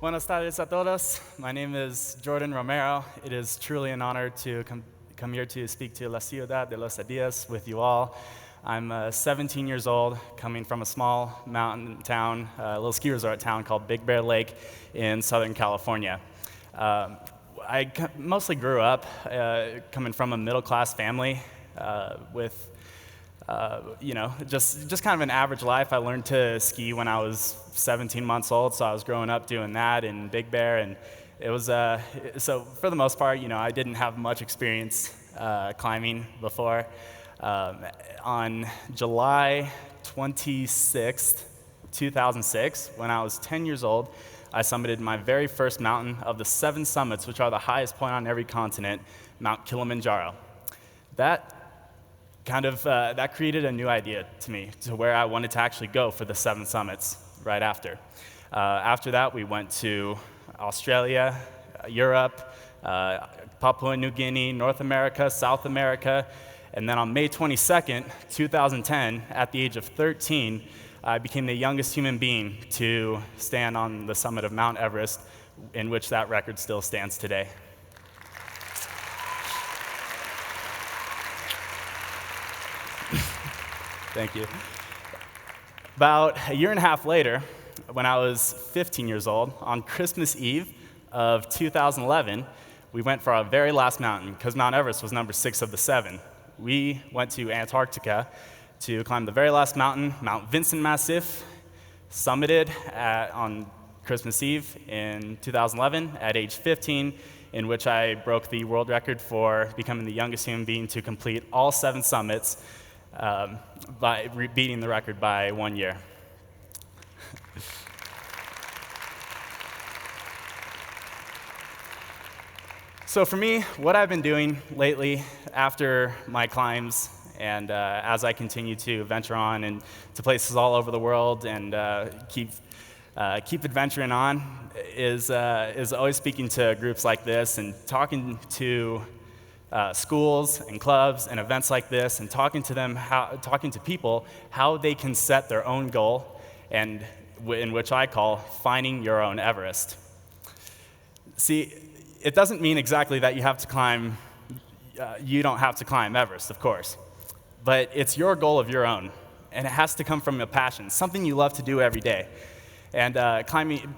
Buenas tardes a todos. My name is Jordan Romero. It is truly an honor to come here to speak to La Ciudad de los Días with you all. I'm 17 years old, coming from a small mountain town, a little ski resort town called Big Bear Lake in Southern California. I mostly grew up coming from a middle-class family with just kind of an average life. I learned to ski when I was 17 months old, so I was growing up doing that in Big Bear, and it was, so for the most part, I didn't have much experience climbing before. On July 26th, 2006, when I was 10 years old, I summited my very first mountain of the 7 summits, which are the highest point on every continent, Mount Kilimanjaro. That created a new idea to me, to where I wanted to actually go for the 7 summits right after. After that, we went to Australia, Europe, Papua New Guinea, North America, South America, and then on May 22nd, 2010, at the age of 13, I became the youngest human being to stand on the summit of Mount Everest, in which that record still stands today. Thank you. About a year and a half later, when I was 15 years old, on Christmas Eve of 2011, we went for our very last mountain, because Mount Everest was number 6 of the 7. We went to Antarctica to climb the very last mountain, Mount Vincent Massif, summited on Christmas Eve in 2011 at age 15, in which I broke the world record for becoming the youngest human being to complete all 7 summits, by beating the record by 1 year. So for me, what I've been doing lately after my climbs and as I continue to venture on and to places all over the world and keep adventuring on is always speaking to groups like this and talking to schools and clubs and events like this, and talking to people how they can set their own goal, and in which I call finding your own Everest. See, it doesn't mean exactly that you have to climb. You don't have to climb Everest, of course, but it's your goal of your own, and it has to come from a passion, something you love to do every day. And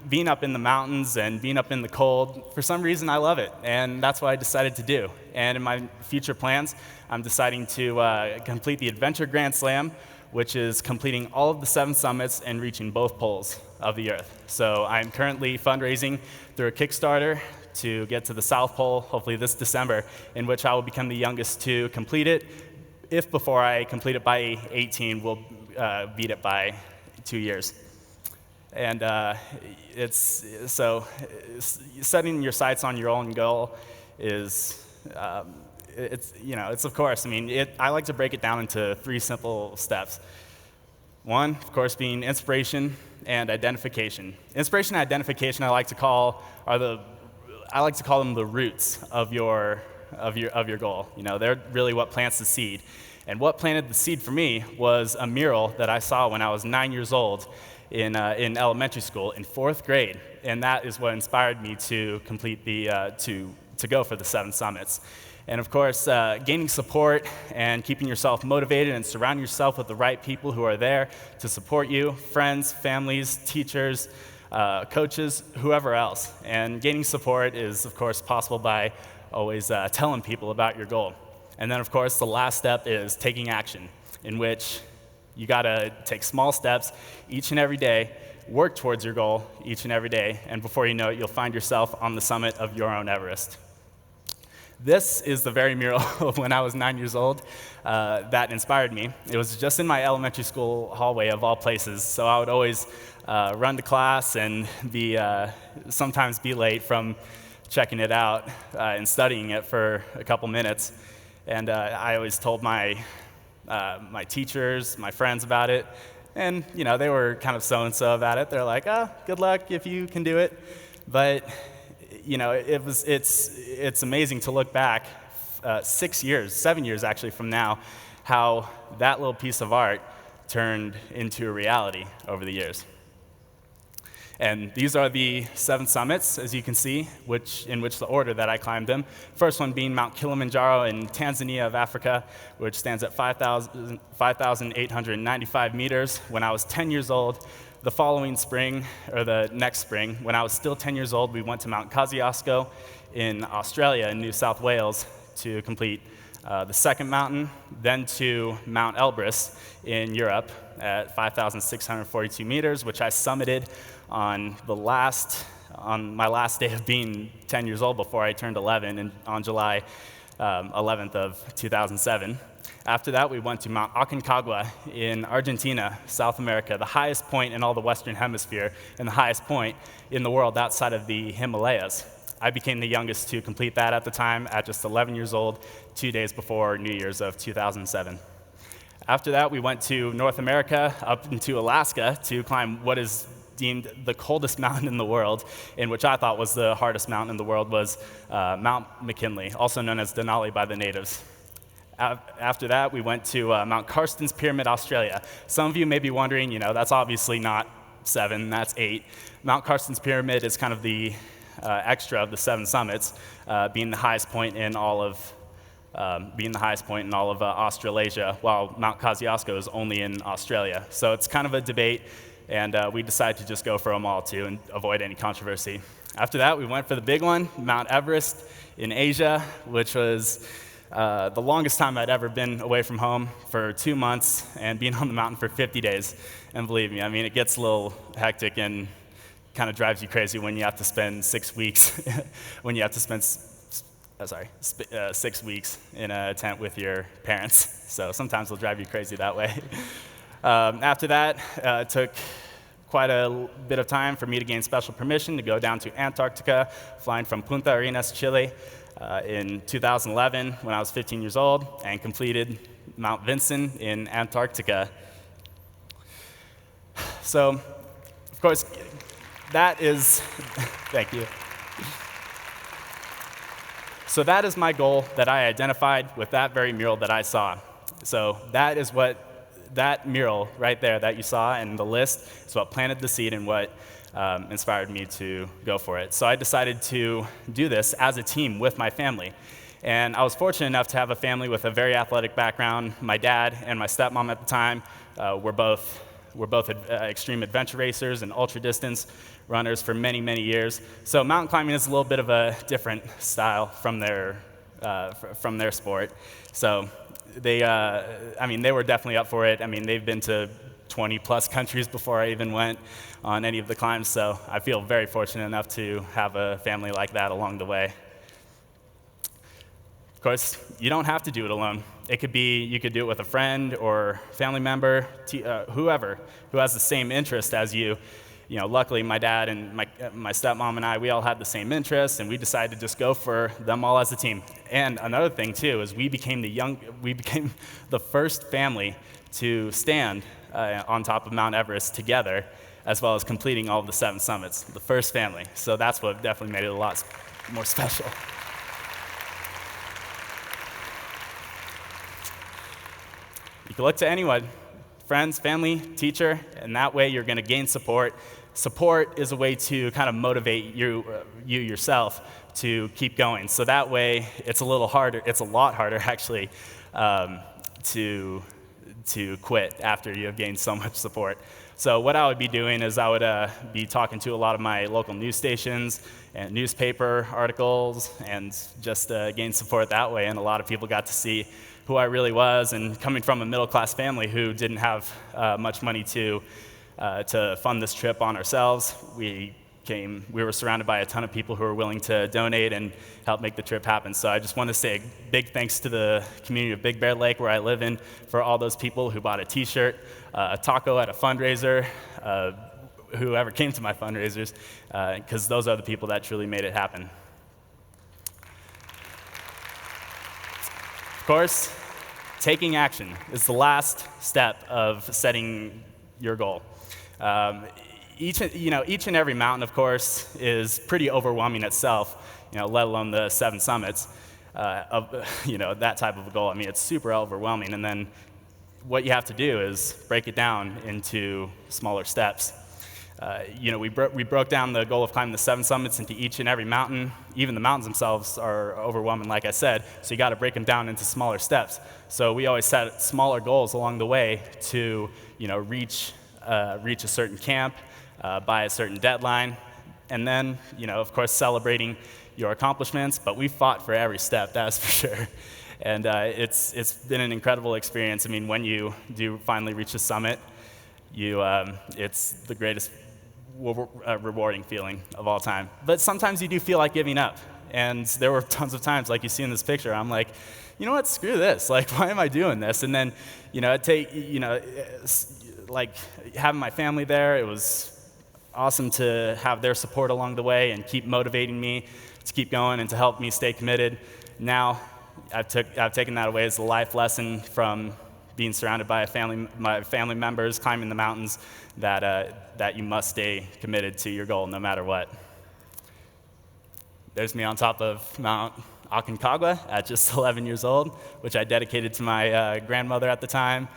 being up in the mountains and being up in the cold, for some reason I love it, and that's what I decided to do. And in my future plans, I'm deciding to complete the Adventure Grand Slam, which is completing all of the 7 summits and reaching both poles of the Earth. So I'm currently fundraising through a Kickstarter to get to the South Pole, hopefully this December, in which I will become the youngest to complete it. If before I complete it by 18, we'll beat it by 2 years. And setting your sights on your own goal is, it's of course, I like to break it down into 3 simple steps. 1, of course, being inspiration and identification. Inspiration and identification I like to call them the roots of your goal. They're really what plants the seed. And what planted the seed for me was a mural that I saw when I was 9 years old in elementary school in 4th grade, and that is what inspired me to complete to go for the 7 summits. And of course, gaining support and keeping yourself motivated and surrounding yourself with the right people who are there to support you, friends, families, teachers, coaches, whoever else. And gaining support is, of course, possible by always telling people about your goal. And then, of course, the last step is taking action, in which you gotta take small steps each and every day, work towards your goal each and every day, and before you know it, you'll find yourself on the summit of your own Everest. This is the very mural of when I was 9 years old that inspired me. It was just in my elementary school hallway of all places, so I would always run to class and sometimes be late from checking it out and studying it for a couple minutes. And I always told my teachers, my friends about it, and they were kind of so-and-so about it. They're like, good luck if you can do it. But it's amazing to look back 7 years actually from now, how that little piece of art turned into a reality over the years. And these are the 7 summits, as you can see, in which the order that I climbed them. First one being Mount Kilimanjaro in Tanzania of Africa, which stands at 5,895 meters when I was 10 years old. The following spring, or the next spring, when I was still 10 years old, we went to Mount Kosciuszko in Australia, in New South Wales, to complete the second mountain, then to Mount Elbrus in Europe at 5,642 meters, which I summited on my last day of being 10 years old before I turned 11, on July 11th of 2007. After that, we went to Mount Aconcagua in Argentina, South America, the highest point in all the Western Hemisphere and the highest point in the world outside of the Himalayas. I became the youngest to complete that at the time at just 11 years old, 2 days before New Year's of 2007. After that, we went to North America, up into Alaska, to climb what is deemed the coldest mountain in the world, and which I thought was the hardest mountain in the world, was Mount McKinley, also known as Denali by the natives. After that, we went to Mount Karstens Pyramid, Australia. Some of you may be wondering, that's obviously not 7, that's 8. Mount Karstens Pyramid is kind of the extra of the 7 summits, being the highest point in all of Australasia, while Mount Kosciuszko is only in Australia. So it's kind of a debate, and we decided to just go for them all too and avoid any controversy. After that, we went for the big one, Mount Everest in Asia, which was the longest time I'd ever been away from home, for 2 months, and being on the mountain for 50 days. And believe me, it gets a little hectic and kind of drives you crazy when you have to spend 6 weeks, 6 weeks in a tent with your parents. So sometimes it'll drive you crazy that way. After that, it took quite a bit of time for me to gain special permission to go down to Antarctica, flying from Punta Arenas, Chile, in 2011 when I was 15 years old, and completed Mount Vinson in Antarctica. So, of course, that is, thank you. So that is my goal that I identified with that very mural that I saw. So that is what, that mural right there that you saw in the list is what planted the seed and what inspired me to go for it. So I decided to do this as a team with my family. And I was fortunate enough to have a family with a very athletic background. My dad and my stepmom at the time were both extreme adventure racers and ultra distance runners for many, many years. So mountain climbing is a little bit of a different style from their sport. So they were definitely up for it. They've been to 20 plus countries before I even went on any of the climbs. So I feel very fortunate enough to have a family like that along the way. Of course, you don't have to do it alone. It could be, you could do it with a friend or family member, whoever who has the same interest as you. Luckily, my dad and my stepmom and I, we all had the same interests, and we decided to just go for them all as a team. And another thing too is we became the first family to stand on top of Mount Everest together, as well as completing all of the 7 summits. The first family. So that's what definitely made it a lot more special. You can look to anyone, friends, family, teacher, and that way you're going to gain support. Support is a way to kind of motivate you yourself to keep going. So that way it's a lot harder actually to quit after you have gained so much support. So what I would be doing is I would be talking to a lot of my local news stations and newspaper articles, and just gain support that way. And a lot of people got to see who I really was. And coming from a middle-class family who didn't have much money to fund this trip on ourselves, we were surrounded by a ton of people who were willing to donate and help make the trip happen. So I just want to say a big thanks to the community of Big Bear Lake, where I live in, for all those people who bought a t-shirt, a taco at a fundraiser, whoever came to my fundraisers, because those are the people that truly made it happen. Of course, taking action is the last step of setting your goal. Each and every mountain, of course, is pretty overwhelming itself, let alone the 7 summits of that type of a goal. It's super overwhelming, and then what you have to do is break it down into smaller steps. We broke down the goal of climbing the 7 summits into each and every mountain. Even the mountains themselves are overwhelming, like I said, so you got to break them down into smaller steps. So we always set smaller goals along the way to reach a certain camp by a certain deadline, and then of course celebrating your accomplishments. But we fought for every step, that's for sure. And it's been an incredible experience. I mean, when you do finally reach the summit, it's the greatest rewarding feeling of all time. But sometimes you do feel like giving up. And there were tons of times, like you see in this picture, I'm like, you know what, screw this. Like, why am I doing this? And then, like having my family there, it was awesome to have their support along the way and keep motivating me to keep going and to help me stay committed. Now, I've taken that away as a life lesson from being surrounded by my family members, climbing the mountains, that you must stay committed to your goal no matter what. There's me on top of Mount Aconcagua at just 11 years old, which I dedicated to my grandmother at the time.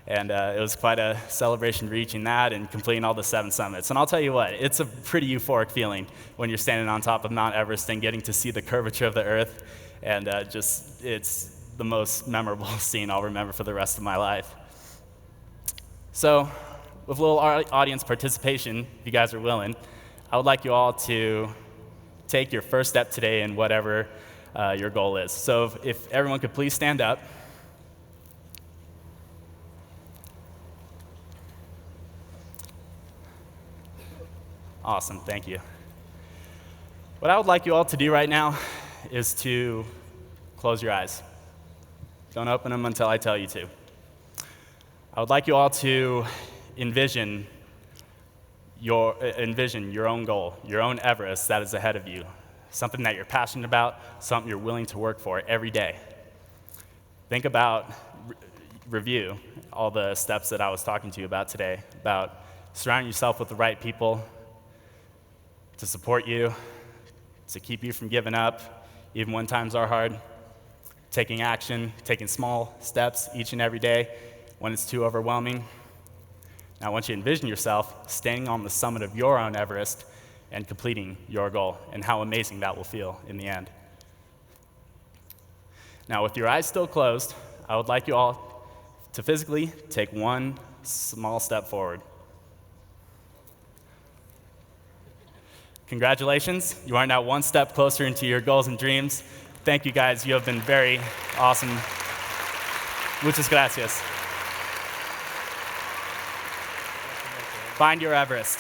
And it was quite a celebration reaching that and completing all the 7 summits. And I'll tell you what, it's a pretty euphoric feeling when you're standing on top of Mount Everest and getting to see the curvature of the earth. And it's the most memorable scene I'll remember for the rest of my life. So, with a little audience participation, if you guys are willing, I would like you all to take your first step today in whatever your goal is. So if everyone could please stand up. Awesome, thank you. What I would like you all to do right now is to close your eyes. Don't open them until I tell you to. I would like you all to envision your own goal, your own Everest that is ahead of you, something that you're passionate about, something you're willing to work for every day. Think about, review all the steps that I was talking to you about today, about surrounding yourself with the right people to support you, to keep you from giving up, even when times are hard, taking action, taking small steps each and every day when it's too overwhelming. Now, I want you to envision yourself standing on the summit of your own Everest and completing your goal, and how amazing that will feel in the end. Now, with your eyes still closed, I would like you all to physically take one small step forward. Congratulations, you are now one step closer into your goals and dreams. Thank you guys, you have been very awesome. Muchas gracias. Find your Everest.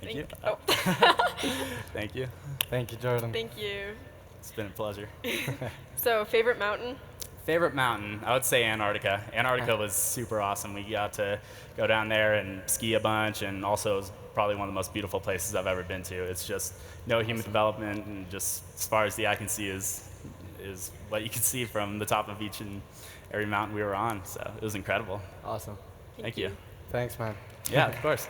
Thank you. Oh. Thank you. Thank you, Jordan. Thank you. It's been a pleasure. So, favorite mountain? Favorite mountain, I would say Antarctica. Antarctica was super awesome. We got to go down there and ski a bunch, and also it was probably one of the most beautiful places I've ever been to. It's just no human development, and just as far as the eye can see is what you can see from the top of each and every mountain we were on. So it was incredible. Awesome. Thank you. Thanks, man. Yeah, of course.